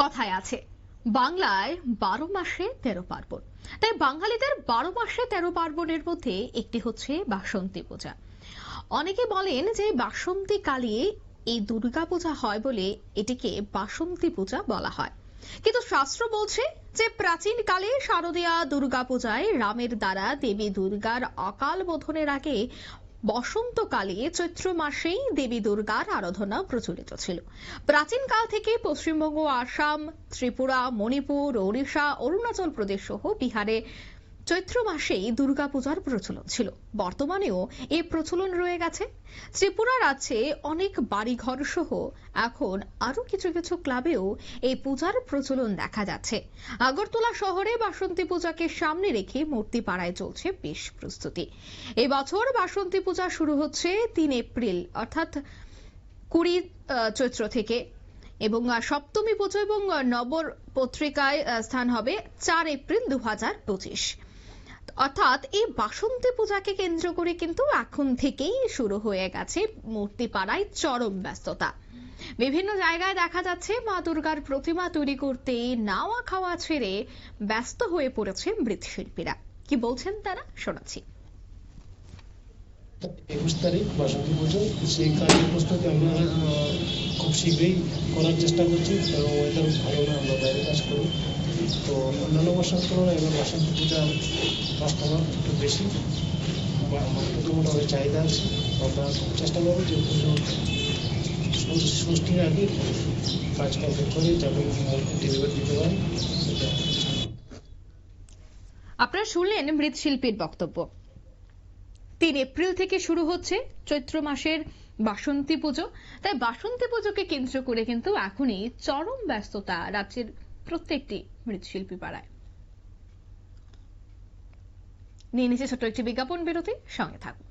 কথায় আছে বাংলায় 12 মাসে 13 পার্বণ। তাই বাঙালিদের 12 মাসে 13 পার্বণের মধ্যে একটি হচ্ছে বাসন্তী পূজা। অনেকে বলেন যে বাসন্তী কালে এই দুর্গাপূজা হয় বলে এটিকে বাসন্তী পূজা বলা হয়, কিন্তু শাস্ত্র বলছে যে প্রাচীন কালে শারদীয়া দুর্গাপূজায় রামের দ্বারা দেবী দুর্গার অকাল বোধনের আগে বসন্তকালে চৈত্র মাসেই দেবী দুর্গার আরাধনা প্রচলিত ছিল। প্রাচীনকাল থেকে পশ্চিমবঙ্গ, আসাম, ত্রিপুরা, মণিপুর, ওড়িশা, অরুণাচল প্রদেশ সহ বিহারে চৈত্র মাসেই দুর্গাপূজার প্রচলন ছিল। বর্তমানেও এই প্রচলন রয়ে গেছে। ত্রিপুরা রাজ্যে অনেক বাড়িঘর সহ এখন আরো কিছু কিছু ক্লাবেও এই পূজার প্রচলন দেখা যাচ্ছে। আগরতলা শহরে বাসন্তী পূজাকে সামনে রেখে মূর্তি পাড়ায় চলছে বেশ প্রস্তুতি। এই বছর বাসন্তী পূজা শুরু হচ্ছে 3 এপ্রিল অর্থাৎ 20 চৈত্র থেকে, এবং সপ্তমী পুজো এবং নবর পত্রিকায় স্থান হবে 4 এপ্রিল 2025। অর্থাৎ এই বাসন্তী পূজাকে কেন্দ্র করে কিন্তু এখন থেকেই শুরু হয়ে গেছে মূর্তি পাড়ায় চরম ব্যস্ততা। বিভিন্ন জায়গায় দেখা যাচ্ছে মা দুর্গার প্রতিমা তৈরি করতে নাওয়া খাওয়া ছেড়ে ব্যস্ত হয়ে পড়েছে মৃৎশিল্পীরা। কি বলছেন তারা, শোনাচ্ছি। 21 তারিখ বাসন্তী পুজো, সেই কাজের প্রস্তুতি আমরা খুব শীঘ্রই করার চেষ্টা করছি। এবং ওয়েদার ভালো না, আমরা বাইরে কাজ করি, তো অন্যান্য বছর তুলনায় এবার বাসন্তী পূজার কাস্টমার একটু বেশি, মার্কেটে মোটামুটি চাহিদা আছে। আমরা চেষ্টা করবো যে পুজো ষষ্ঠীর আগে কাজ কমপ্লিট করে যাতে ডেলিভারি দিতে পারি। আপনারা শুনলেন মৃৎশিল্পীর বক্তব্য। 3 এপ্রিল থেকে শুরু হচ্ছে চৈত্র মাসের বাসন্তী পুজো। তাই বাসন্তী পুজোকে কেন্দ্র করে কিন্তু এখনই চরম ব্যস্ততা রাজ্যের প্রত্যেকটি মৃৎশিল্পী পাড়ায়। নিয়ে নিচ্ছে ছোট্ট একটি বিজ্ঞাপন বিরতি, সঙ্গে থাকুন।